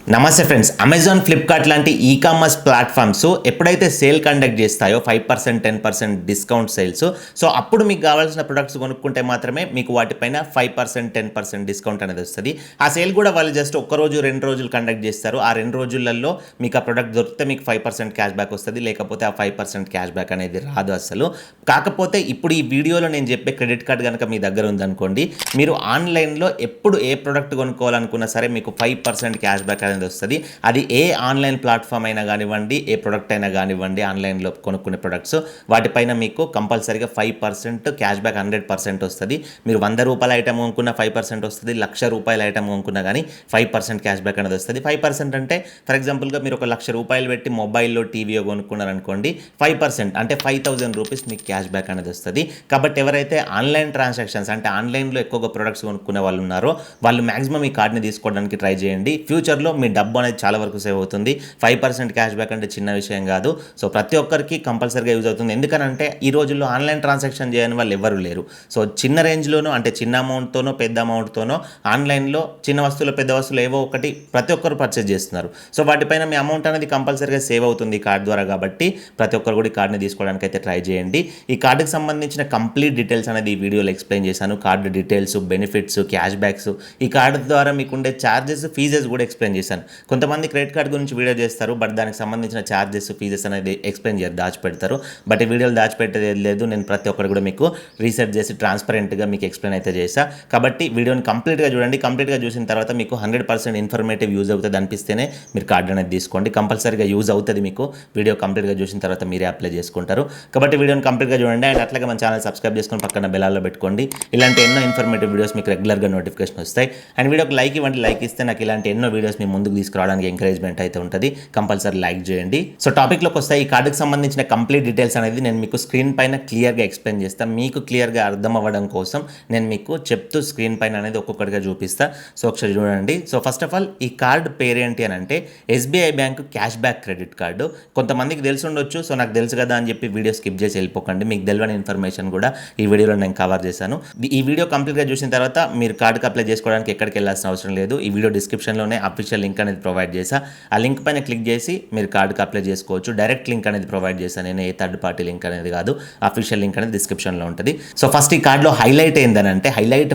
నమస్తే friends. Amazon, Flipkart లాంటి ecommerce platforms ఎప్పుడైతే సేల్ కండక్ట్ చేస్తాయో 5%, 10% డిస్కౌంట్ సేల్స్, సో అప్పుడు మీకు కావాల్సిన ప్రొడక్ట్స్ కొనుక్కుంటే మాత్రమే మీకు వాటిపైన 5%, 10% డిస్కౌంట్ అనేది వస్తుంది. ఆ సేల్ కూడా వాళ్ళు జస్ట్ ఒక్కరోజు 2 రోజులు కండక్ట్ చేస్తారు. ఆ 2 రోజులలో మీకు ఆ ప్రొడక్ట్ దొరికితే మీకు 5% క్యాష్ బ్యాక్ వస్తుంది, లేకపోతే ఆ 5% క్యాష్ బ్యాక్ అనేది రాదు అసలు. కాకపోతే ఇప్పుడు ఈ వీడియోలో నేను చెప్పే క్రెడిట్ కార్డ్ కనుక మీ దగ్గర ఉందనుకోండి, మీరు ఆన్లైన్లో ఎప్పుడు ఏ ప్రొడక్ట్ కొనుక్కోవాలనుకున్నా సరే మీకు 5% క్యాష్ బ్యాక్ అనేది వస్తుంది. అది ఏ ఆన్లైన్ ప్లాట్ఫామ్ అయినా కానివ్వండి, ఏ ప్రొడక్ట్ అయినా కానివ్వండి, ఆన్లైన్లో కొనుక్కునే ప్రొడక్ట్స్ వాటిపైన మీకు కంపల్సరీగా 5% క్యాష్ బ్యాక్ 100% వస్తుంది. మీరు ₹100 ఐటమ్ కొనుక్కున్న 5% వస్తుంది, ₹1,00,000 ఐటమ్ కొనుక్కున్నా కానీ 5% క్యాష్ బ్యాక్ అనేది వస్తుంది. 5% అంటే ఫర్ ఎగ్జాంపుల్గా మీరు ఒక ₹1,00,000 పెట్టి మొబైల్లో టీవీయో కొనుక్కున్నారనుకోండి, 5% అంటే ₹5,000 మీకు క్యాష్ బ్యాక్ అనేది వస్తుంది. కాబట్టి ఎవరైతే ఆన్లైన్ ట్రాన్సాక్షన్స్ అంటే ఆన్లైన్లో ఎక్కువగా ప్రొడక్ట్స్ కొనుక్కునే వాళ్ళు ఉన్నారో వాళ్ళు మ్యాక్సిమం ఈ కార్డ్ని తీసుకోవడానికి ట్రై చేయండి. ఫ్యూచర్లో మీ డబ్బు అనేది చాలా వరకు సేవ్ అవుతుంది. 5% క్యాష్ బ్యాక్ అంటే చిన్న విషయం కాదు. సో ప్రతి ఒక్కరికి కంపల్సరీగా యూజ్ అవుతుంది. ఎందుకనంటే ఈ రోజుల్లో ఆన్లైన్ ట్రాన్సాక్షన్ చేయని వాళ్ళు ఎవరు లేరు. సో చిన్న రేంజ్లోనో అంటే చిన్న అమౌంట్తోనో పెద్ద అమౌంట్తోనో ఆన్లైన్లో చిన్న వస్తువులు పెద్ద వస్తువులు ఏవో ఒకటి ప్రతి ఒక్కరు పర్చేజ్ చేస్తున్నారు. సో వాటిపైన మీ అమౌంట్ అనేది కంపల్సరీగా సేవ్ అవుతుంది ఈ కార్డ్ ద్వారా. కాబట్టి ప్రతి ఒక్కరు కూడా ఈ కార్డ్ని తీసుకోవడానికి అయితే ట్రై చేయండి. ఈ కార్డుకి సంబంధించిన కంప్లీట్ డీటెయిల్స్ అనేది ఈ వీడియోలో ఎక్స్ప్లెయిన్ చేశాను. Card details, benefits, cash backs, ఈ కార్డు ద్వారా మీకు ఉండే ఛార్జెస్, ఫీజెస్ కూడా ఎక్స్ప్లెయిన్ చేశాను. కొంతమంది క్రెడిట్ కార్డ్ గురించి వీడియో చేస్తారు, బట్ దానికి సంబంధించిన ఛార్జెస్, ఫీజెస్ అనేది ఎక్స్ప్లెయిన్ చేయరు, దాచిపెడతారు. బట్ ఈ వీడియోలు దాచిపెట్టేది లేదు. నేను ప్రతి ఒక్కరు కూడా మీకు రీసెర్చ్ చేసి ట్రాన్స్పరెంట్గా మీకు ఎక్స్ప్లెయిన్ అయితే చేశా. కాబట్టి వీడియోని కంప్లీట్గా చూడండి. కంప్లీట్గా చూసిన తర్వాత మీకు 100% ఇన్ఫర్మేటివ్ యూజ్ అవుతుంది అనిపిస్తేనే మీరు కార్డు అనేది తీసుకోండి. కంపల్సరీగా యూజ్ అవుతుంది మీకు. వీడియో కంప్లీట్గా చూసిన తర్వాత మీరే అప్లై చేసుకుంటారు. కాబట్టి వీడియోని కంప్లీట్గా చూడండి. అండ్ అట్లాగే మన ఛానల్ సబ్స్క్రైబ్ చేసుకొని పక్కన బెల్లాల్లో పెట్టుకోండి. ఇలాంటి ఎన్నో ఇన్ఫర్మేటివ్ వీడియోస్ మీకు రెగ్యులర్గా నోటిఫికేషన్ వస్తాయి. అండ్ వీడియోకి లైక్ ఇవ్వండి. లైక్ ఇస్తే నాకు ఇలాంటి ఎన్నో వీడియోస్ మీ ముందుకు తీసుకురావడానికి ఎంకరేజ్మెంట్ అయితే ఉంటుంది. కంపల్సరీ లైక్ చేయండి. సో టాపిక్లోకి వస్తే ఈ కార్డుకి సంబంధించిన కంప్లీట్ డీటెయిల్స్ అనేది నేను మీకు స్క్రీన్ పైన క్లియర్గా ఎక్స్ప్లెయిన్ చేస్తాను. మీకు క్లియర్గా అర్థం అవ్వడం కోసం నేను మీకు చెప్తూ స్క్రీన్ పైన అనేది ఒక్కొక్కటిగా చూపిస్తా. సో ఒకసారి చూడండి. సో ఫస్ట్ ఆఫ్ ఆల్ ఈ కార్డు పేరేంటి అని అంటే SBI bank cash back credit card. కొంతమందికి తెలిసి ఉండొచ్చు. సో నాకు తెలుసు కదా అని చెప్పి వీడియో స్కిప్ చేసి వెళ్ళిపోకండి. మీకు తెలియని ఇన్ఫర్మేషన్ కూడా ఈ వీడియోలో నేను కవర్ చేశాను. ఈ వీడియో కంప్లీట్గా చూసిన తర్వాత మీరు కార్డుకి అప్లై చేసుకోవడానికి ఎక్కడికి వెళ్ళాల్సిన అవసరం లేదు. ఈ వీడియో డిస్క్రిప్షన్లోనే అఫీషియల్ లింక్ అనేది ప్రొవైడ్ చేశా. ఆ లింక్ పైన క్లిక్ చేసి మీరు కార్డుకి అప్లై చేసుకోవచ్చు. డైరెక్ట్ లింక్ అనేది ప్రొవైడ్ చేశాను నేను, ఏ థర్డ్ పార్టీ లింక్ అనేది కాదు. అఫీషియల్ లింక్ అనేది డిస్క్రిప్షన్లో ఉంటుంది. సో ఫస్ట్ ఈ కార్డులో హైలైట్ ఏందని అంటే,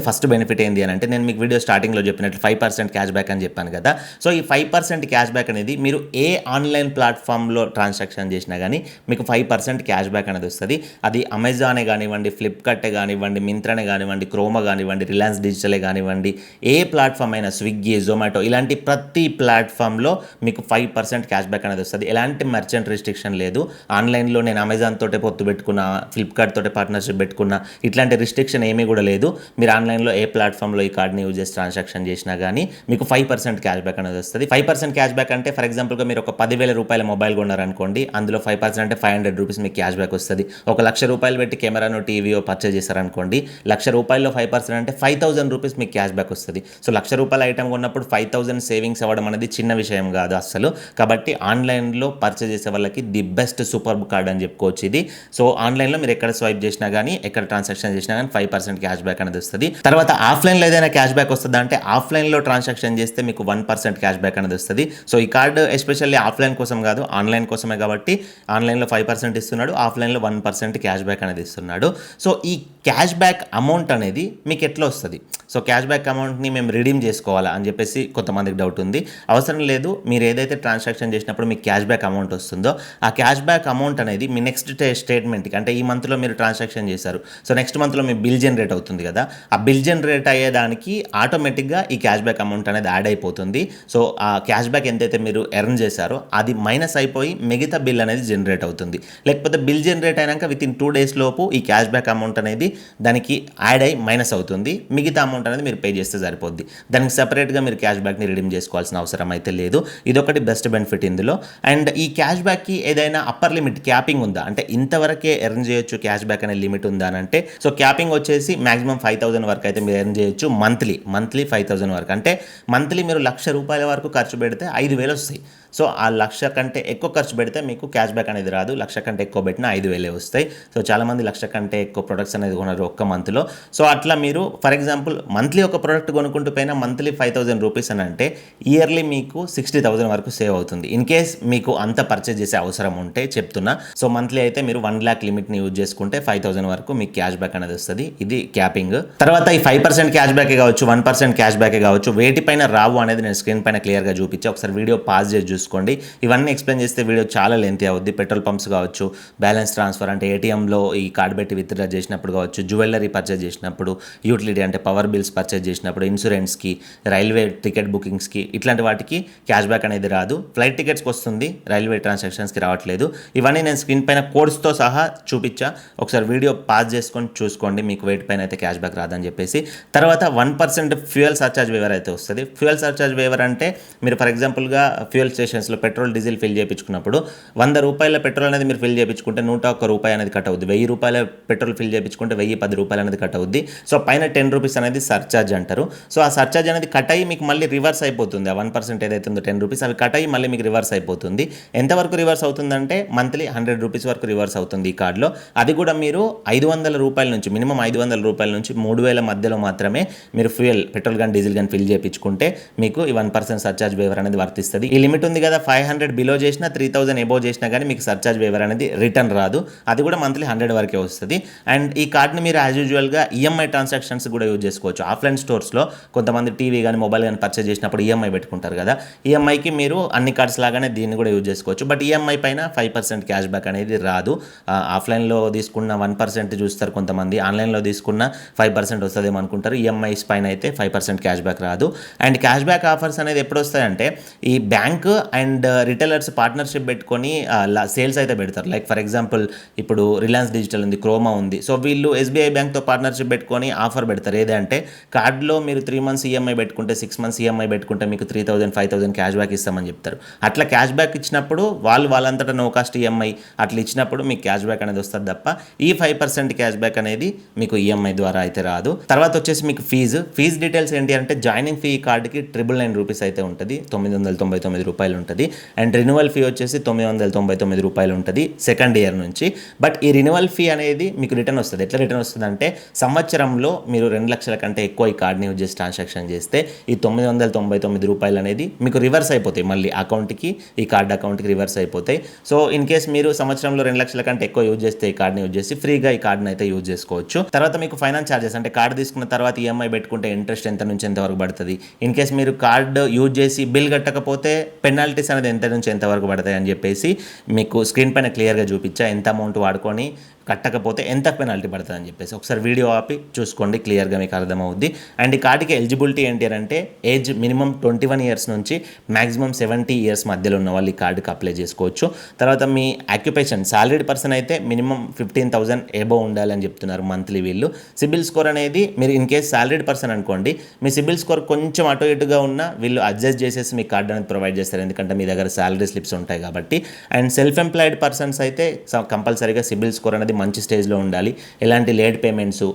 ఫస్ట్ బెనిఫిట్ ఏంది అని అంటే, నేను మీకు వీడియో స్టార్టింగ్లో చెప్పినట్లు 5% క్యాష్ బ్యాక్ అని చెప్పాను కదా. సో ఈ 5% క్యాష్ బ్యాక్ అనేది మీరు ఏ ఆన్లైన్ ప్లాట్ఫామ్లో ట్రాన్సాక్షన్ చేసినా కానీ మీకు 5% క్యాష్ బ్యాక్ అనేది వస్తుంది. అది అమెజానే కానివ్వండి, ఫ్లిప్కార్టే కానివ్వండి, మింత్రానే కానివ్వండి, క్రోమా కానివ్వండి, రిలయన్స్ డిజిటలే కానివ్వండి, ఏ ప్లాట్ఫామ్ అయినా, స్విగ్గీ, జొమాటో, ఇలాంటి ప్రతి ప్లాట్ఫామ్లో మీకు 5% క్యాష్ బ్యాక్ అనేది వస్తుంది. ఎలాంటి మర్చెంట్ రిస్ట్రిక్షన్ లేదు. ఆన్లైన్లో నేను అమెజాన్ తోటే పొత్తు పెట్టుకున్నా, ఫ్లిప్కార్ట్ తోటే పార్ట్నర్షిప్ పెట్టుకున్నా, ఇట్లాంటి రిస్ట్రిక్షన్ ఏమీ కూడా లేదు. మీరు ఆన్లైన్లో ఏ ప్లాట్ఫామ్లో ఈ కార్డ్ని యూజ్ చేసి ట్రాన్సాక్షన్ చేసినా కానీ మీకు 5% క్యాష్ బ్యాక్ అనేది వస్తుంది. 5% క్యాష్ బ్యాక్ అంటే ఫర్ ఎగ్జాంపుల్గా మీరు ఒక ₹10,000 మొబైల్ కొన్నారనుకోండి, అందులో 5% అంటే ₹500 మీకు క్యాష్ బ్యాక్ వస్తుంది. ఒక ₹1,00,000 పెట్టి కెమెరానో, టీవీయో పర్చేజ్ చేశారనుకోండి, ₹1,00,000 5% అంటే ₹5,000 మీకు క్యాష్ బ్యాక్ వస్తుంది. సో ₹1,00,000 ఐటమ్ కొన్నప్పుడు 5,000 సేవింగ్స్ అవ్వడం అనేది చిన్న విషయం కాదు అసలు. కాబట్టి ఆన్లైన్లో పర్చేజ్ చేసే వాళ్ళకి ది బెస్ట్ సూపర్బ్ కార్డ్ అని చెప్పుకోవచ్చు ఇది. సో ఆన్లైన్లో మీరు ఎక్కడ స్వైప్ చేసినా కానీ, ఎక్కడ ట్రాన్సాక్షన్ చేసినా కానీ 5% క్యాష్ బ్యాక్ అనేది వస్తుంది. తర్వాత ఆఫ్లైన్లో ఏదైనా క్యాష్ బ్యాక్ వస్తుందా అంటే, ఆఫ్లైన్లో ట్రాన్సాక్షన్ చేస్తే మీకు 1% క్యాష్ బ్యాక్ అనేది వస్తుంది. సో ఈ కార్డు ఎస్పెషల్లీ ఆఫ్లైన్ కోసం కాదు, ఆన్లైన్ కోసమే. కాబట్టి ఆన్లైన్లో 5% ఇస్తున్నాడు, ఆఫ్లైన్లో 1% క్యాష్ బ్యాక్ అనేది ఇస్తున్నాడు. సో ఈ క్యాష్ బ్యాక్ అమౌంట్ అనేది మీకు ఎట్లా వస్తుంది? సో క్యాష్ బ్యాక్ అమౌంట్ని మేము రిడీమ్ చేసుకోవాలా అని చెప్పేసి కొంతమందికి డౌట్ ఉంది. అవసరం లేదు. మీరు ఏదైతే ట్రాన్సాక్షన్ చేసినప్పుడు మీకు క్యాష్ బ్యాక్ అమౌంట్ వస్తుందో, ఆ క్యాష్ బ్యాక్ అమౌంట్ అనేది మీ నెక్స్ట్ స్టేట్మెంట్కి, అంటే ఈ మంత్లో మీరు ట్రాన్సాక్షన్ చేశారు, సో నెక్స్ట్ మంత్లో మీ బిల్ జనరేట్ అవుతుంది కదా, ఆ బిల్ జనరేట్ అయ్యేదానికి ఆటోమేటిక్గా ఈ క్యాష్ బ్యాక్ అమౌంట్ అనేది యాడ్ అయిపోతుంది. సో ఆ క్యాష్ బ్యాక్ ఎంతైతే మీరు ఎర్న్ చేశారో అది మైనస్ అయిపోయి మిగతా బిల్ అనేది జనరేట్ అవుతుంది. లేకపోతే బిల్ జనరేట్ అయినాక విత్ ఇన్ 2 days లోపు ఈ క్యాష్ బ్యాక్ అమౌంట్ అనేది దానికి యాడ్ అయ్యి మైనస్ అవుతుంది. మిగతా అమౌంట్ అనేది మీరు పే చేస్తే సరిపోద్ది. దానికి సెపరేట్గా మీరు క్యాష్ బ్యాక్ని రిడీమ్ చేసుకోవాల్సిన అవసరం అయితే లేదు. ఇదొకటి బెస్ట్ బెనిఫిట్ ఇందులో. అండ్ ఈ క్యాష్ బ్యాక్కి ఏదైనా అప్పర్ లిమిట్, క్యాపింగ్ ఉందా అంటే ఇంతవరకే ఎర్న్ చేయొచ్చు క్యాష్ బ్యాక్ అనే లిమిట్ ఉందా అని అంటే, సో క్యాపింగ్ వచ్చేసి మాక్సిమం 5,000 వరకు అయితే మీరు ఎర్న్ చేయొచ్చు. మంత్లీ 5,000 వరకు అంటే మంత్లీ మీరు ₹1,00,000 వరకు ఖర్చు పెడితే 5,000 వస్తాయి. సో ఆ 1,00,000 కంటే ఎక్కువ ఖర్చు పెడితే మీకు క్యాష్ బ్యాక్ అనేది రాదు. 1,00,000 కంటే ఎక్కువ పెట్టినా 5,000 వస్తాయి. సో చాలామంది 1,00,000 కంటే ఎక్కువ ప్రొడక్ట్స్ అనేది కొన్నారు ఒక్క మంత్లో. సో అట్లా మీరు ఫర్ ఎగ్జాంపుల్ మంత్లీ ఒక ప్రోడక్ట్ కొనుక్కుంటూ పోయినా మంత్లీ 5,000 రూపీస్ అని అంటే ఇయర్లీ మీకు 60,000 వరకు సేవ్ అవుతుంది. ఇన్ కేస్ మీకు అంత పర్చేజ్ చేసే అవసరం ఉంటే చెప్తున్నా. సో మంత్లీ అయితే మీరు 1 lakh లిమిట్ని యూజ్ చేసుకుంటే 5,000 వరకు మీకు క్యాష్ బ్యాక్ అనేది వస్తుంది. ఇది క్యాపింగ్. తర్వాత ఈ 5% క్యాష్ బ్యాకే కావచ్చు, 1% క్యాష్ బ్యాకే కావచ్చు, వేటిపైన రావు అనేది నేను స్క్రీన్ పైన క్లియర్గా చూపించి ఒకసారి వీడియో పాజ్ చేసి చూసుకోండి. ఇవన్నీ ఎక్స్ప్లెయిన్ చేస్తే వీడియో చాలా లెంతీ అవుద్ది. పెట్రోల్ పంప్స్ కావచ్చు, బ్యాలెన్స్ ట్రాన్స్ఫర్ అంటే ఏటీఎంలో ఈ కార్డ్ పెట్టి విత్డ్రా చేసినప్పుడు కావచ్చు, జ్యువెలరీ పర్చేజ్ చేసినప్పుడు, యూటిలిటీ అంటే పవర్ బిల్స్ పర్చేజ్ చేసినప్పుడు, ఇన్సూరెన్స్కి, రైల్వే టికెట్ బుకింగ్స్కి, ఇట్లాంటి వాటికి క్యాష్ బ్యాక్ అనేది రాదు. ఫ్లైట్ టికెట్స్కి వస్తుంది, రైల్వే ట్రాన్సాక్షన్స్కి రావట్లేదు. ఇవన్నీ నేను స్క్రీన్ పైన కోడ్స్తో సహా చూపించా. ఒకసారి వీడియో పాజ్ చేసుకొని చూసుకోండి, మీకు వెయిట్ పైన అయితే క్యాష్ బ్యాక్ రాదని చెప్పేసి. తర్వాత 1% ఫ్యూయల్ సర్చార్జ్ వేవర్ అయితే వస్తుంది. ఫ్యూయల్ సర్చార్జ్ వేవర్ అంటే మీరు ఫర్ ఎగ్జాంపుల్గా ఫ్యూయల్ స్టేషన్స్లో పెట్రోల్ డీజిల్ ఫిల్ చేయించుకున్నప్పుడు 100 రూపాయల పెట్రోల్ అనేది మీరు ఫిల్ చేయించుకుంటే 101 రూపాయి అనేది కట్ అవుద్ది. 1000 రూపాయల పెట్రోల్ ఫిల్ చేయించుకుంటే 1010 రూపాయలు అనేది కట్ అవుద్ది. సో పైన 10 రూపీస్ అనేది సర్చార్జ్ అంటారు. సో ఆ సర్చార్జ్ అనేది కట్ అయ్యి మీకు మళ్ళీ రివర్స్ అయిపోతుంది. ఆ 1% ఏదైతే ఉందో 10 రూపీస్ అవి కట్ అయ్యి మళ్ళీ మీకు రివర్స్ అయిపోతుంది. ఎంతవరకు రివర్స్ అవుతుందంటే మంత్లీ 100 రూపీస్ వరకు రివర్స్ అవుతుంది ఈ కార్డులో. అది కూడా మీరు 500 రూపాయల నుంచి మినిమం 500 రూపాయల నుంచి 3,000 మధ్యలో మాత్రమే మీరు ఫ్యూయల్ పెట్రోల్ కానీ డీజిల్ కానీ ఫిల్ చేయించుకుంటే మీకు ఈ 1% సర్చార్జ్ వేవర్ అనేది వర్తిస్తుంది. ఈ లిమిట్ ఉంది కదా, 500 బిలో చేసినా 3,000 ఎబో చేసినా కానీ మీకు సర్చార్జ్ వేవర్ అనేది రిటర్న్ రాదు. అది కూడా మంత్లీ 100 వరకే వస్తుంది. అండ్ ఈ కార్డ్ని మీరు యాజ్ యూజువల్గా ఈఎంఐ ట్రాన్సాక్షన్స్ కూడా యూజ్ చేసుకోవచ్చు. ఆఫ్లైన్ స్టోర్స్లో కొంతమంది టీవీ కానీ మొబైల్ కానీ పర్చేజ్ చేసినప్పుడు ఈఎంఐ పెట్టుకుంటారు కదా, ఈఎంఐకి మీరు అన్ని కార్డ్స్ లాగానే దీన్ని కూడా యూజ్ చేసుకోవచ్చు. బట్ ఈఎంఐ పైన 5% క్యాష్ బ్యాక్ అనేది రాదు. ఆఫ్లైన్లో తీసుకున్న 1% చూస్తారు కొంతమంది, ఆన్లైన్లో తీసుకున్న 5% వస్తుందేమో అనుకుంటారు. ఈఎంఐస్ పైన అయితే 5% క్యాష్ బ్యాక్ రాదు. అండ్ క్యాష్ బ్యాక్ ఆఫర్స్ అనేది ఎప్పుడు వస్తాయంటే ఈ బ్యాంక్ అండ్ రిటైలర్స్ పార్ట్నర్షిప్ పెట్టుకొని సేల్స్ అయితే పెడతారు. లైక్ ఫర్ ఎగ్జాంపుల్ ఇప్పుడు రిలయన్స్ డిజిటల్ ఉంది, క్రోమా ఉంది. సో వీళ్ళు ఎస్బీఐ బ్యాంక్తో పార్ట్నర్షిప్ పెట్టుకొని ఆఫర్ పెడతారు. ఏదంటే కార్డులో మీరు 3 months ఈఎంఐ పెట్టుకుంటే 6 months ఈఎంఐ పెట్టుకుంటే మీకు 3,000 5,000 క్యాష్ బ్యాక్ ఇస్తామని చెప్తారు. అట్లా క్యాష్ బ్యాక్ ఇచ్చినప్పుడు వాళ్ళంతటా నో కాస్ట్ ఈఎంఐ అట్లా ఇచ్చినప్పుడు మీకు క్యాష్ బ్యాక్ అనేది వస్తుంది తప్ప ఈ 5% క్యాష్ బ్యాక్ అనేది మీకు ఈఎంఐ ద్వారా అయితే రాదు. తర్వాత వచ్చేసి మీకు ఫీజు డీటెయిల్స్ ఏంటి అంటే జాయినింగ్ ఫీ కార్డుకి 999 రూపీస్ అయితే ఉంటుంది, 999 రూపాయలు ఉంటుంది. అండ్ రిన్యువల్ ఫీ వచ్చేసి 999 రూపాయలు ఉంటుంది సెకండ్ ఇయర్ నుంచి. బట్ ఈ రిన్యువల్ ఫీ అనేది మీకు రిటర్న్ వస్తుంది. ఎట్లా రిటర్న్ వస్తుంది అంటే సంవత్సరంలో మీరు 2 లక్షల కంటే ఎక్కువ ఈ కార్డ్ని యూజ్ చేసి ట్రాన్సాక్షన్ చేస్తే ఈ 999 రూపాయలు అనేది మీకు రివర్స్ అయిపోతాయి, మళ్ళీ అకౌంట్కి, ఈ కార్డ్ అకౌంట్కి రివర్స్ అయిపోతాయి. సో ఇన్ కేస్ మీరు సంవత్సరంలో 2 లక్షల కంటే ఎక్కువ యూజ్ చేస్తే ఈ కార్డ్ని యూజ్ చేసి ఫ్రీగా ఈ కార్డ్ని అయితే యూజ్ చేసుకోవచ్చు. తర్వాత మీకు ఫైనాన్స్ ఛార్జెస్ అంటే కార్డు తీసుకున్న తర్వాత ఈఎంఐ పెట్టుకుంటే ఇంట్రెస్ట్ ఎంత నుంచి ఎంత వరకు పడుతుంది, ఇన్ కేస్ మీరు కార్డు యూజ్ చేసి బిల్ కట్టకపోతే పెనాల్టీస్ అనేది ఎంత నుంచి ఎంత వరకు పడతాయి అని చెప్పేసి మీకు స్క్రీన్ పైన క్లియర్గా చూపించా. ఎంత అమౌంట్ వాడుకొని కట్టకపోతే ఎంత పెనాల్టీ పడుతుంది అని చెప్పేసి ఒకసారి వీడియో ఆపి చూసుకోండి, క్లియర్గా మీకు అర్థమవుద్ది. అండ్ ఈ కార్డుకి ఎలిజిబిలిటీ ఏంటి అంటే ఏజ్ మినిమం 21 ఇయర్స్ నుంచి మ్యాక్సిమం 70 ఇయర్స్ మధ్యలో ఉన్న వాళ్ళు ఈ కార్డుకి అప్లై చేసుకోవచ్చు. తర్వాత మీ ఆక్యుపేషన్ సాలరీడ్ పర్సన్ అయితే మినిమం 15,000 ఎబో ఉండాలని చెప్తున్నారు మంత్లీ వీళ్ళు. సిబిల్ స్కోర్ అనేది మీరు ఇన్ కేస్ సాలరీడ్ పర్సన్ అనుకోండి, మీ సిబిల్ స్కోర్ కొంచెం అటు ఇటుగా ఉన్నా వీళ్ళు అడ్జస్ట్ చేసేసి మీ కార్డు అనేది ప్రొవైడ్ చేస్తారు, ఎందుకంటే మీ దగ్గర సాలరీ స్లిప్స్ ఉంటాయి కాబట్టి. అండ్ సెల్ఫ్ ఎంప్లాయిడ్ పర్సన్స్ అయితే కంపల్సరీగా సిబిల్ స్కోర్ అనేది మంచి స్టేజ్లో ఉండాలి. ఎలాంటి late payments,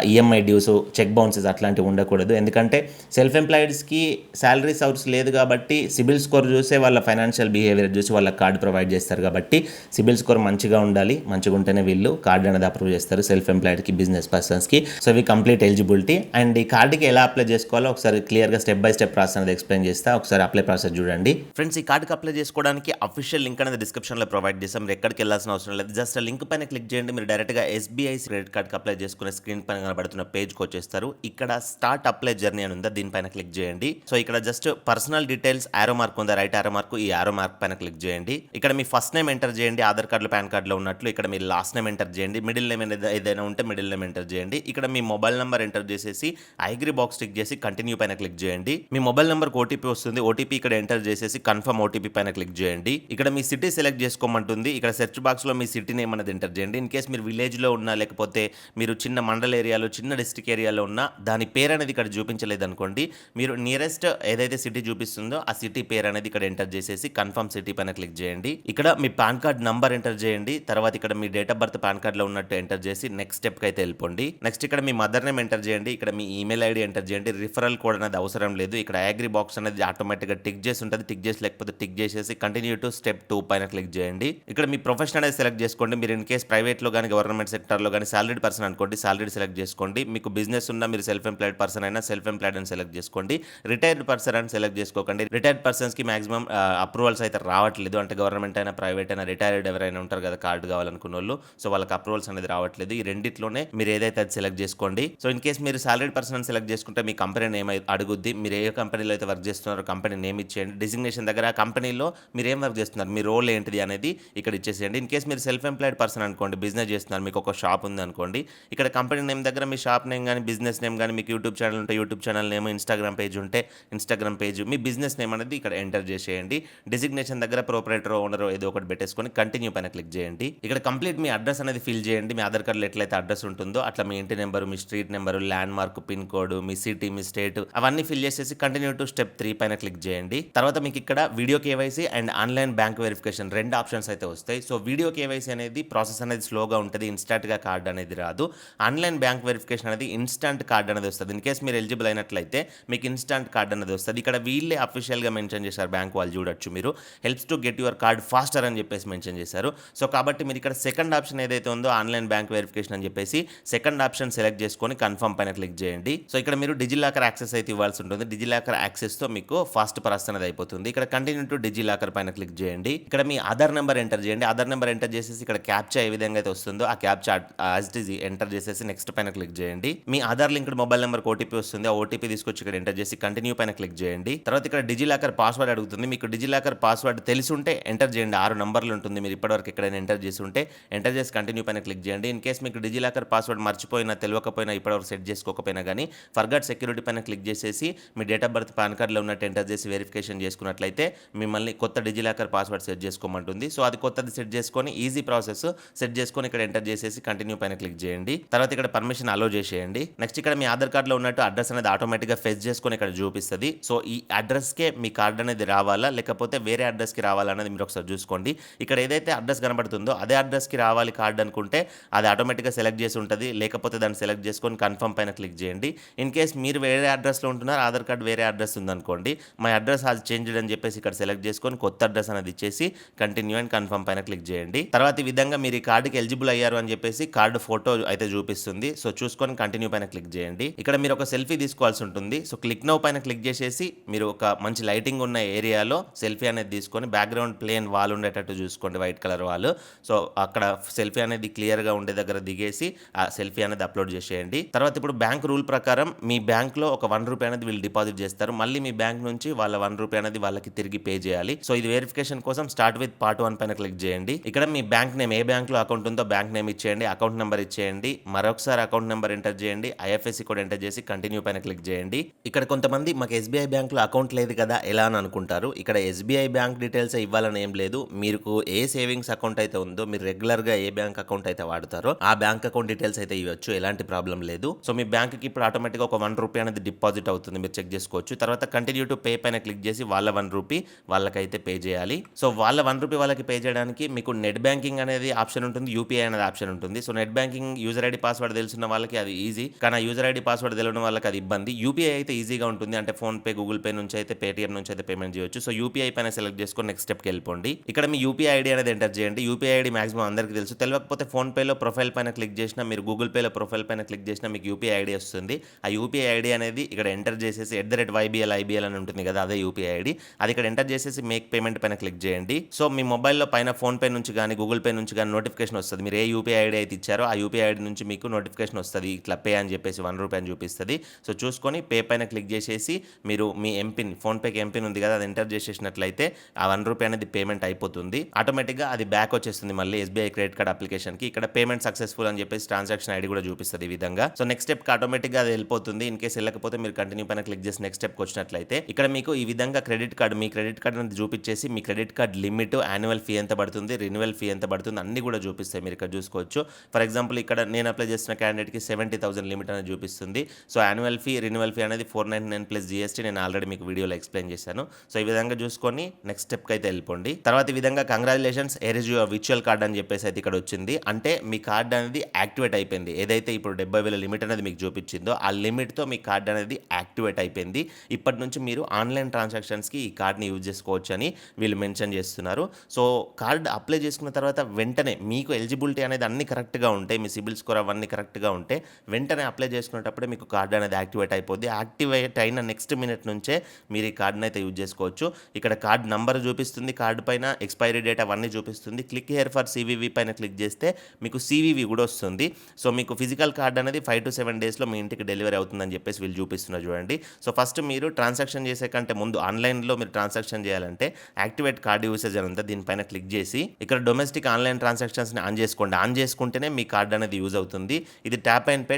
EMI dues, check bounces అట్లాంటివి ఉండకూడదు. ఎందుకంటే సెల్ఫ్ ఎంప్లాయిడ్స్కి శాలరీ సోర్స్ లేదు కాబట్టి సిబిల్ స్కోర్ చూసే వాళ్ళ ఫైనాన్షియల్ బిహేవియర్ చూసి వాళ్ళ కార్డు ప్రొవైడ్ చేస్తారు కాబట్టి సిబిల్ స్కోర్ మంచిగా ఉండాలి. మంచిగా ఉంటేనే వీళ్ళు కార్డు అనేది అప్రూవ్ చేస్తారు సెల్ఫ్ ఎంప్లాయిడ్కి, బిజినెస్ పర్సన్స్కి. సో ఇవి కంప్లీట్ ఎలిజిబిలిటీ. అండ్ ఈ కార్డుకి ఎలా అప్లై చేసుకోవాలో ఒకసారి క్లియర్గా స్టెప్ బై స్టెప్ ప్రాసెస్ అనేది ఎక్స్ప్లెయిన్ చేస్తా. ఒకసారి అప్లై ప్రాసెస్ చూడండి ఫ్రెండ్స్. ఈ కార్డుకి అప్లై చేసుకోవడానికి అఫీషియల్ లింక్ అనేది డిస్క్రిప్షన్లో ప్రొవైడ్ చేస్తాం. మీరు ఎక్కడికి వెళ్ళాల్సిన అవసరం లేదు, జస్ట్ లింక్ పైన క్లిక్ చేయండి. మీరు డైరెక్ట్గా ఎస్బీఐ క్రెడిట్ కార్డ్కి అప్లై చేసుకునే స్క్రీన్ పైన కనబడుతున్న పేజ్కి వచ్చేస్తారు. ఇక్కడ స్టార్ట్ అప్లై జర్నీ అని ఉందా, దీనిపైన క్లిక్ చేయండి. సో ఇక్కడ జస్ట్ పర్సనల్ డీటెయిల్స్ ఆరో మార్క్ ఉందా, రైట్ ఆరో మార్క్, ఈ ఆరో మార్క్ పైన క్లిక్ చేయండి. ఇక్కడ మీ ఫస్ట్ నేమ్ ఎంటర్ చేయండి, ఆధార్ కార్డులో పాన్ కార్డులో ఉన్నట్లు. ఇక్కడ మీ లాస్ట్ నేమ్ ఎంటర్ చేయండి, మిడిల్ నేమ్ ఏదైనా ఉంటే మిడిల్ నేమ్ ఎంటర్ చేయండి. ఇక్కడ మీ మొబైల్ నెంబర్ ఎంటర్ చేసేసి ఐగ్రీ బాక్స్ టిక్ చేసి కంటిన్యూ పైన క్లిక్ చేయండి. మీ మొబైల్ నెంబర్కి ఓటీపీ వస్తుంది, ఓటీపీ ఇక్కడ ఎంటర్ చేసేసి కన్ఫర్మ్ ఓటీపీ పైన క్లిక్ చేయండి. ఇక్కడ మీ సిటీ సెలెక్ట్ చేసుకోమంటుంది. ఇక్కడ సెర్చ్ బాక్స్లో మీ సిటీ నేమ్ అనేది ఎంటర్ చేయండి. ఇన్ కేస్ మీరు విలేజ్లో ఉన్నా లేకపోతే మీరు చిన్న మండల ఏరియాలో, చిన్న డిస్ట్రిక్ట్ ఏరియాలో ఉన్న దాని పేరు అనేది ఇక్కడ చూపించలేదు అనుకోండి, మీరు నియరెస్ట్ ఏదైతే సిటీ చూపిస్తుందో ఆ సిటీ పేరు అనేది ఇక్కడ ఎంటర్ చేసేసి కన్ఫర్మ్ సిటీ పైన క్లిక్ చేయండి. ఇక్కడ మీ పాన్ కార్డ్ నంబర్ ఎంటర్ చేయండి. తర్వాత ఇక్కడ మీ date of birth PAN card లో ఉన్నట్టు ఎంటర్ చేసి నెక్స్ట్ స్టెప్ కి అయితే వెళ్ళిపోండి. నెక్స్ట్ ఇక్కడ మీ మదర్ నేమ్ ఎంటర్ చేయండి. ఇక్కడ మీ ఈమెయిల్ ఐడి ఎంటర్ చేయండి. రిఫరల్ కోడ్ అనేది అవసరం లేదు. ఇక్కడ అగ్రీ బాక్స్ అనేది ఆటోమేటిక్ గా టిక్ చేసి ఉంటుంది. టిక్ చేసి లేకపోతే టిక్ చేసేసి కంటిన్యూ టు స్టెప్ 2 పైన క్లిక్ చేయండి. ఇక్కడ మీ ప్రొఫెషన్ అనేది సెలెక్ట్ చేసుకోండి. మీరు ఇన్ కేస్ ప్రైవేట్ ప్రైవేట్లో కానీ గవర్నమెంట్ సెక్టర్లో కానీ సాలరీడ్ పర్సన్ అనుకోండి, సాలరీడ్ సెలెక్ట్ చేసుకోండి. మీకు బిజినెస్ ఉన్నా మీరు సెల్ఫ్ ఎంప్లాయిడ్ పర్సన్ అయినా సెల్ఫ్ ఎంప్లాయిడ్ అని సెలెక్ట్ చేసుకోండి. రిటైర్డ్ పర్సన్ అని సెలెక్ట్ చేసుకోకండి. రిటైర్డ్ పర్సన్స్కి మాక్సిమం అప్రూవల్స్ అయితే రావట్లేదు. అంటే గవర్నమెంట్ అయినా ప్రైవేట్ అయినా రిటైర్డ్ ఎవరైనా ఉంటారు కదా కార్డు కావాలనుకున్న వాళ్ళు, సో వాళ్ళకి అప్రూవల్స్ అనేది రావట్లేదు. ఈ రెండిట్లోనే మీరు ఏదైతే అది సెలెక్ట్ చేసుకోండి. సో ఇన్ కేస్ మీరు సాలరీడ్ పర్సన్ అని సెలెక్ట్ చేసుకుంటే మీ కంపెనీ నేమ్ అడుగుద్ది. మీరు ఏ కంపెనీలో అయితే వర్క్ చేస్తున్నారో కంపెనీ నేమ్ ఇచ్చేయండి. డిజిగ్నేషన్ దగ్గర ఆ కంపెనీలో మీరు ఏం వర్క్ చేస్తున్నారు, మీ రోల్ ఏంటిది అనేది ఇక్కడ ఇచ్చేసేయండి. ఇన్ కేస్ మీరు సెల్ఫ్ ఎంప్లాయిడ్ పర్సన్ అనుకోండి, బిజినెస్ చేస్తున్నారు, మీకు ఒక షాప్ ఉంది అనుకోండి, ఇక్కడ కంపెనీ నేమ్ దగ్గర మీ షాప్ నేమ్ కానీ బిజినెస్ నేమ్ కానీ, మీకు యూట్యూబ్ ఛానల్ ఉంటే YouTube channel name, Instagram page ఉంటే ఇన్స్టాగ్రామ్ పేజ్, మీ బిజినెస్ నేమ్ అనేది ఇక్కడ ఎంటర్ చేసేయండి. డిజిగ్నేషన్ దగ్గర ప్రొపరేటర్ ఓనర్ ఏదో ఒకటి పెట్టేసుకొని కంటిన్యూ పైన క్లిక్ చేయండి. ఇక్కడ కంప్లీట్ మీ అడ్రస్ అనేది ఫిల్ చేయండి. మీ ఆధార్ కార్డులో ఎట్లయితే అడ్రస్ ఉంటుందో అట్లా మీ ఇంటి నెంబరు, మీ street number, landmark, PIN code, మీ సిటీ, మీ స్టేట్ అవన్నీ ఫిల్ చేసేసి కంటిన్యూ టు స్టెప్ 3 పైన క్లిక్ చేయండి. తర్వాత మీకు ఇక్కడ video KYC and online bank verification 2 options అయితే వస్తాయి. సో వీడియో కేవైసీ అనేది ప్రాసెస్ అనేది స్లోగా ఉంటుంది, ఇన్స్టాంట్గా కార్డ్ అనేది రాదు. ఆన్లైన్ బ్యాంక్ వెరిఫికేషన్ అనేది ఇన్స్టాంట్ కార్డ్ అనేది వస్తుంది. ఇన్ కేస్ మీరు ఎలిజిబుల్ అయినట్లయితే మీకు ఇన్స్టాంట్ కార్డ్ అనేది వస్తుంది. ఇక్కడ వీళ్ళే అఫీషియల్గా మెన్షన్ చేశారు, బ్యాంక్ వాళ్ళు చూడొచ్చు మీరు, helps to get your card faster అని చెప్పేసి మెన్షన్ చేశారు. సో కాబట్టి మీరు ఇక్కడ సెకండ్ ఆప్షన్ ఏదైతే ఉందో ఆన్లైన్ బ్యాంక్ వెరిఫికేషన్ అని చెప్పేసి సెకండ్ ఆప్షన్ సెలెక్ట్ చేసుకొని కన్ఫర్మ్ పైన క్లిక్ చేయండి. సో ఇక్కడ మీరు డిజిలాకర్ యాక్సెస్ అయితే ఇవ్వాల్సి ఉంటుంది. డిజిలాకర్ యాక్సెస్తో మీకు ఫాస్ట్ ప్రాసెస్ అనేది అయిపోతుంది. ఇక్కడ కంటిన్యూ టు డిజిలాకర్ పైన క్లిక్ చేయండి. ఇక్కడ మీ ఆధార్ నెంబర్ ఎంటర్ చేయండి. ఆధార్ నెంబర్ ఎంటర్ చేసేసి ఇక్కడ క్యాప్చా ఏ విధంగా అయితే వస్తుందో ఆ captcha as it is enter చేసేసి నెక్స్ట్ పైన క్లిక్ చేయండి. మీ Aadhaar linked mobile number OTP వస్తుంది. ఆ ఓటీపీ తీసుకొచ్చి ఇక్కడ ఎంటర్ చేసి కంటిన్యూ పైన క్లిక్ చేయండి. తర్వాత ఇక్కడ డిజిలాకర్ పాస్వర్డ్ అడుగుతుంది. మీకు డిజిలాకర్ పాస్వర్డ్ తెలిసి ఉంటే ఎంటర్ చేయండి. 6 నంబర్లు ఉంటుంది. మీరు ఇప్పటివరకు ఎక్కడైనా ఎంటర్ చేసి ఉంటే ఎంటర్ చేసి కంటిన్యూ పైన క్లిక్ చేయండి. ఇన్ కేస్ మీకు డిజిలాకర్ పాస్వర్డ్ మర్చిపోయినా, తెలియకపోయినా, ఇప్పటివరకు సెట్ చేసుకోకపోయినా కానీ ఫర్గాట్ సెక్యూరిటీ పైన క్లిక్ చేసేసి మీ డేట్ ఆఫ్ బర్త్ పాన్ కార్డులో ఉన్నట్టు ఎంటర్ చేసి వెరిఫికేషన్ చేసుకున్నట్లయితే మిమ్మల్ని కొత్త డిజిలాకర్ పాస్వర్డ్ సెట్ చేసుకోమంటుంది. సో అది కొత్తది సెట్ చేసుకొని ఈజీ ప్రాసెస్ సెట్ చేసుకొని ఇక్కడ ఎంటర్ చేసేసి కంటిన్యూ పైన క్లిక్ చేయండి. తర్వాత ఇక్కడ పర్మిషన్ అలో చేసేయండి. నెక్స్ట్ ఇక్కడ మీ ఆధార్ కార్డులో ఉన్నట్టు అడ్రస్ అనేది ఆటోమేటిక్గా ఫెచ్ చేసుకొని ఇక్కడ చూపిస్తుంది. సో ఈ అడ్రస్కే మీ కార్డు అనేది రావాలా లేకపోతే వేరే అడ్రస్కి రావాలా అనేది మీరు ఒకసారి చూసుకోండి. ఇక్కడ ఏదైతే అడ్రస్ కనబడుతుందో అదే అడ్రస్కి రావాలి కార్డు అనుకుంటే అది ఆటోమేటిక్గా సెలెక్ట్ చేసి ఉంటుంది. లేకపోతే దాన్ని సెలెక్ట్ చేసుకొని కన్ఫర్మ్ పైన క్లిక్ చేయండి. ఇన్ కేస్ మీరు వేరే అడ్రస్లో ఉంటున్నారు, ఆధార్ కార్డు వేరే అడ్రస్ ఉందనుకోండి, మై అడ్రస్ హాజ్ చేంజ్డ్ అని చెప్పేసి ఇక్కడ సెలెక్ట్ చేసుకొని కొత్త అడ్రస్ అనేది ఇచ్చేసి కంటిన్యూ అండ్ కన్ఫర్మ్ పైన క్లిక్ చేయండి. తర్వాత ఈ విధంగా మీరు ఈ కార్డుకి ఎలిజిబుల్ అయ్యారు అని చెప్పేసి కార్డు ఫోటో అయితే చూపిస్తుంది. సో చూసుకొని కంటిన్యూ పైన క్లిక్ చేయండి. ఇక్కడ మీరు ఒక సెల్ఫీ తీసుకోవాల్సి ఉంటుంది. సో క్లిక్ నౌ పైన క్లిక్ చేసేసి మీరు ఒక మంచి లైటింగ్ ఉన్న ఏరియాలో సెల్ఫీ అనేది తీసుకొని బ్యాక్గ్రౌండ్ ప్లేన్ వాల్ ఉండేటట్టు చూసుకోండి, వైట్ కలర్ వాల్. సో అక్కడ సెల్ఫీ అనేది క్లియర్గా ఉండే దగ్గర దిగేసి ఆ సెల్ఫీ అనేది అప్లోడ్ చేసేయండి. తర్వాత ఇప్పుడు బ్యాంక్ రూల్ ప్రకారం మీ బ్యాంక్లో ఒక ₹1 అనేది వీళ్ళు డిపాజిట్ చేస్తారు. మళ్ళీ మీ బ్యాంక్ నుంచి వాళ్ళ ₹1 అనేది వాళ్ళకి తిరిగి పే చేయాలి. సో ఇది వెరిఫికేషన్ కోసం స్టార్ట్ విత్ పార్ట్ 1 పైన క్లిక్ చేయండి. ఇక్కడ మీ బ్యాంక్ నేమ్, ఏ బ్యాంక్లో అకౌంట్ ఉందో బ్యాంక్ నేమ్ ఇచ్చేయండి, అకౌంట్ నెంబర్ ఇచ్చేయండి, మరొకసారి అకౌంట్ నెంబర్ ఎంటర్ చేయండి, ఐఎఫ్ఎస్సి కోడ్ ఎంటర్ చేసి కంటిన్యూ పైన క్లిక్ చేయండి. ఇక్కడ కొంతమంది మాకు ఎస్బీఐ బ్యాంక్లో అకౌంట్ లేదు కదా ఎలా అని అనుకుంటారు. ఇక్కడ ఎస్బీఐ బ్యాంక్ డీటెయిల్స్ ఇవ్వాలని ఏం లేదు. మీకు ఏ సేవింగ్స్ అకౌంట్ అయితే ఉందో, మీరు రెగ్యులర్గా ఏ బ్యాంక్ అకౌంట్ అయితే వాడతారో ఆ బ్యాంక్ అకౌంట్ డీటెయిల్స్ అయితే ఇవ్వచ్చు, ఎలాంటి ప్రాబ్లం లేదు. సో మీ బ్యాంక్కి ఇప్పుడు ఆటోమేటిక్గా ఒక ₹1 అనేది డిపాజిట్ అవుతుంది, మీరు చెక్ చేసుకోవచ్చు. తర్వాత కంటిన్యూ టు పే పైన క్లిక్ చేసి వాళ్ళ ₹1 వాళ్ళకైతే పే చేయాలి. సో వాళ్ళ ₹1 వాళ్ళకి పే చేయడానికి మీకు నెట్ బ్యాంకింగ్ అనేది ఆప్షన్ ఉంటుంది, యూపీఐ అనేది ఆప్షన్ ఉంటుంది. So net banking user ID password తెలుసున్న వాళ్ళకి అది ఈజీ, కానీ ఆ యూజర్ ఐడి పాస్వర్డ్ తెలియడం వాళ్ళకి అది ఇబ్బంది. యూపీఐ అయితే ఈజీగా ఉంటుంది, అంటే ఫోన్పే, గూగుల్ పే నుంచి అయితే, పేటీఎం నుంచి అయితే పేమెంట్ చేయొచ్చు. సో యూపీఐ పైన సెలెక్ట్ చేసుకొని నెక్స్ట్ స్టెప్కి వెళ్ళిపోండి. ఇక్కడ మీ యూపీఐ ఐడి అనేది ఎంటర్ చేయండి. యూపీఐ ఐడి మాక్సిమం అందరికీ తెలుసు. తెలియకపోతే ఫోన్పేలో ప్రొఫైల్ పైన క్లిక్ చేసినా, మీరు గూగుల్ పేలో ప్రొఫైల్ పైన క్లిక్ చేసినా మీకు యూపీఐ ఐడి వస్తుంది. ఆ యూపీఐ ఐడి అనేది ఇక్కడ ఎంటర్ చేసేసి @YBL IBL అని ఉంటుంది కదా, అదే యూపీఐ ఐడి. అది ఇక్కడ ఎంటర్ చేసేసి మేక్ పేమెంట్ పైన క్లిక్ చేయండి. సో మీ మొబైల్లో పైన ఫోన్పే నుంచి కానీ గూగుల్ పే నుంచి కానీ నోటిఫికేషన్ వస్తుంది. మీరు ఏ యూపీఐ ఐడి అయితే ఇచ్చారో ఆ యూపీఐ ఐడి నుంచి మీకు నోటిఫికేషన్ వస్తుంది, ఇట్లా పే అని చెప్పేసి ₹1 అని చూపిస్తుంది. సో చూసుకొని పే పైన క్లిక్ చేసేసి మీరు మీ ఎంపిన్, ఫోన్పేకి ఎంపిన్ ఉంది కదా, అది ఎంటర్ చేసేసినట్లయితే ఆ ₹1 అనేది పేమెంట్ అయిపోతుంది. ఆటోమేటిక్గా అది బ్యాక్ వచ్చేస్తుంది మళ్ళీ ఎస్బీఐ క్రెడిట్ కార్డ్ అప్లికేషన్కి. ఇక్కడ పేమెంట్ సక్సెస్ఫుల్ అని చెప్పేసి ట్రాన్సాక్షన్ ఐడి కూడా చూపిస్తుంది ఈ విధంగా. సో నెక్స్ట్ స్టెప్కి ఆటోమేటిక్గా అది వెళ్ళిపోతుంది. ఇన్ కేసు వెళ్ళకపోతే మీరు కంటిన్యూ పైన క్లిక్ చేసి నెక్స్ట్ స్టెప్కి వచ్చినట్లయితే ఇక్కడ మీకు ఈ విధంగా క్రెడిట్ కార్డ్, మీ క్రెడిట్ కార్డ్ అనేది చూపించేసి మీ credit card limit, annual fee ఎంత పడుతుంది, రెన్యువల్ ఫీ ఎంత పడుతుంది అన్ని కూడా చూపిస్తాయి. మీరు ఇక్కడ చూసుకోవచ్చు. ఫర్ ఎగ్జాంపుల్ ఇక్కడ నేను అప్లై చేసిన క్యాండిడేట్కి 70,000 లిమిట్ అనేది చూపిస్తుంది. So annual fee, renewal fee అనేది 499 ప్లస్ జీఎస్టీ నేను ఆల్రెడీ మీకు వీడియోలో ఎక్స్ప్లెయిన్ చేశాను. సో ఈ విధంగా చూసుకొని నెక్స్ట్ స్టెప్కి అయితే వెళ్ళిపోండి. తర్వాత ఈ విధంగా congratulations erase your virtual card అని చెప్పేసి అయితే ఇక్కడ వచ్చింది. అంటే మీ కార్డ్ అనేది యాక్టివేట్ అయిపోయింది. ఏదైతే ఇప్పుడు 70,000 లిమిట్ అనేది మీకు చూపించిందో ఆ లిమిట్తో మీ కార్డ్ అనేది యాక్టివేట్ అయిపోయింది. ఇప్పటి నుంచి మీరు ఆన్లైన్ ట్రాన్సాక్షన్స్కి ఈ కార్డ్ని యూజ్ చేసుకోవచ్చు అని వీళ్ళు మెన్షన్ చేస్తున్నారు. సో కార్డ్ అప్లై చేసుకున్న తర్వాత వెంటనే మీకు ఎలిజిబిలిటీ అనేది అన్ని కరెక్ట్గా ఉంటాయి, మీ సిబిల్ స్కోర్ అవన్నీ కరెక్ట్గా ఉంటే వెంటనే అప్లై చేసుకునేటప్పుడే మీకు కార్డు అనేది యాక్టివేట్ అయిపోద్ది. యాక్టివేట్ అయిన నెక్స్ట్ మినిట్ నుంచే మీరు ఈ కార్డుని అయితే యూజ్ చేసుకోవచ్చు. ఇక్కడ కార్డ్ నంబర్ చూపిస్తుంది, కార్డు పైన ఎక్స్పైరీ డేట్ అవన్నీ చూపిస్తుంది. క్లిక్ హియర్ ఫర్ సివివి పైన క్లిక్ చేస్తే మీకు సివివి కూడా వస్తుంది. సో మీకు ఫిజికల్ కార్డ్ అనేది 5 to 7 డేస్లో మీ ఇంటికి డెలివరీ అవుతుందని చెప్పేసి వీళ్ళు చూపిస్తున్నారు చూడండి. సో ఫస్ట్ మీరు ట్రాన్సాక్షన్ చేసే కంటే ముందు ఆన్లైన్లో మీరు ట్రాన్సాక్షన్ చేయాలంటే యాక్టివేట్ కార్డ్ యూసేజ్ అని ఉంది, దీనిపైన క్లిక్ చేసి ఇక్కడ డొమెస్టిక్ ఆన్లైన్ ట్రాన్సాక్షన్స్ని ఆన్ చేసుకోండి. ఆన్ చేసుకుంటేనే మీ కార్డ్ అనేది యూజ్ అవుతుంది. ఇది ట్యాప్ అండ్ పే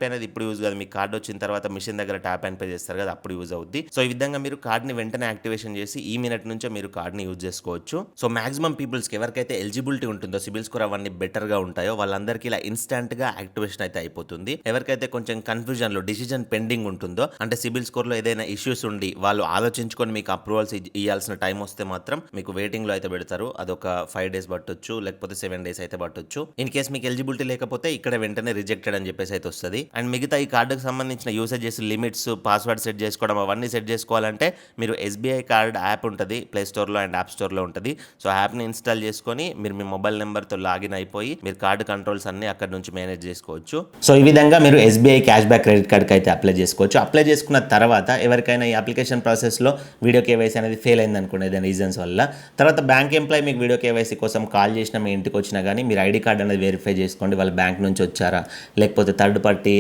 అనేది ఇప్పుడు యూజ్ కాదు, మీ కార్డ్ వచ్చిన తర్వాత మిషన్ దగ్గర ట్యాప్ అండ్ పే చేస్తారు కదా, అప్పుడు యూజ్ అవుద్ది. సో ఈ విధంగా మీరు కార్డ్ని వెంటనే యాక్టివేషన్ చేసి ఈ మినిట్ నుంచే మీరు కార్డ్ని యూజ్ చేసుకోవచ్చు. సో మాక్సిమం పీపుల్స్కి ఎవరికైతే ఎలిజిబిలిటీ ఉంటుందో, సిబిల్ స్కోర్ అవన్నీ బెటర్గా ఉంటాయో వాళ్ళందరికీ ఇలా ఇన్స్టాంట్గా యాక్టివేషన్ అయితే అయిపోతుంది. ఎవరికైతే కొంచెం కన్ఫ్యూజన్లో డిసిజన్ పెండింగ్ ఉంటుందో, అంటే సిబిల్ స్కోర్లో ఏదైనా ఇష్యూస్ ఉండి వాళ్ళు ఆలోచించుకొని మీకు అప్రూవల్స్ ఇవ్వాల్సిన టైం వస్తే మాత్రం మీకు వెయిటింగ్లో అయితే పెడతారు. అదొక 5 days పట్టొచ్చు, లేకపోతే 7 days అయితే పట్టొచ్చు. ఇన్ కేస్ మీకు ఎలిజిబిలిటీ లేకపోతే ఇక్కడ వెంటనే రిజెక్టెడ్ అని చెప్పేసి అయితే వస్తుంది. అండ్ మిగతా ఈ కార్డుకు సంబంధించిన యూసేజెస్, లిమిట్స్, పాస్వర్డ్ సెట్ చేసుకోవడం అవన్నీ సెట్ చేసుకోవాలంటే మీరు ఎస్బీఐ కార్డ్ యాప్ ఉంటుంది ప్లే స్టోర్లో అండ్ యాప్ స్టోర్లో ఉంటుంది. సో యాప్ని ఇన్స్టాల్ చేసుకొని మీరు మీ మొబైల్ నెంబర్తో లాగిన్ అయిపోయి మీరు కార్డు కంట్రోల్స్ అన్ని అక్కడ నుంచి మేనేజ్ చేసుకోవచ్చు. సో ఈ విధంగా మీరు ఎస్బీఐ క్యాష్ బ్యాక్ క్రెడిట్ కార్డ్కి అయితే అప్లై చేసుకోవచ్చు. అప్లై చేసుకున్న తర్వాత ఎవరికైనా ఈ అప్లికేషన్ ప్రాసెస్లో వీడియో కేవైసీ అనేది ఫెయిల్ అయింది అనుకోండి ఏదైనా రీజన్స్ వల్ల, తర్వాత బ్యాంక్ ఎంప్లాయ్ మీకు వీడియో కేవైసీ కోసం కాల్ చేసినా మీ ఇంటికి వచ్చినా కానీ మీరు ఐడి కార్డ్ అనేది వెరిఫై చేసుకోండి, వాళ్ళ బ్యాంక్ నుంచి వచ్చారా లేకపోతే థర్డ్ పార్టీ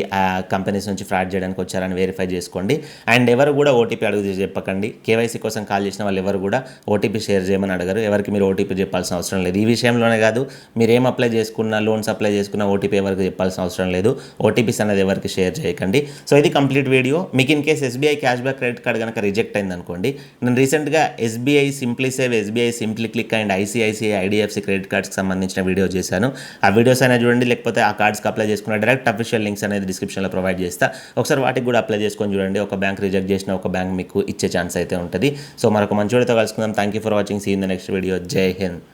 కంపెనీస్ నుంచి ఫ్రాడ్ చేయడానికి వచ్చారా అని వెరిఫై చేసుకోండి. అండ్ ఎవరు కూడా ఓటీపీ అడుగు చెప్పకండి. కేవైసీ కోసం కాల్ చేసిన వాళ్ళు ఎవరు కూడా ఓటీపీ షేర్ చేయమని అడగరు. ఎవరికి మీరు ఓటీపీ చెప్పాల్సిన అవసరం లేదు. ఈ విషయంలోనే కాదు, మీరు ఏం అప్లై చేసుకున్నా, లోన్స్ అప్లై చేసుకున్నా ఓటీపీ ఎవరికి చెప్పాల్సిన అవసరం లేదు. ఓటీపీస్ అనేది ఎవరికి షేర్ చేయకండి. సో ఇది కంప్లీట్ వీడియో. మీకు in case SBI cash back credit card కనుక రిజెక్ట్ అయింది అనుకోండి, నేను రీసెంట్గా SBI simply save, SBI simply click and ICICI IDFC credit కార్డ్స్కి సంబంధించిన వీడియో చేశాను. ఆ వీడియోస్ అయినా చూడండి, లేకపోతే ఆ కార్డ్స్కి అప్లై చేసుకున్న డైరెక్ట్ అఫీషియల్ లింక్స్ అనేది డిస్క్రిప్షన్లో ప్రొవైడ్ చేస్తా. ఒకసారి వాటికి కూడా అప్లై చేసుకొని చూడండి. ఒక బ్యాంక్ రిజెక్ట్ చేసిన ఒక బ్యాంక్ మీకు ఇచ్చే ఛాన్స్ అయితే ఉంటుంది. సో మరొక మంచి వీడియోతో కలుసుకుందాం. Thank you for watching. See in the next video. Jai Hind.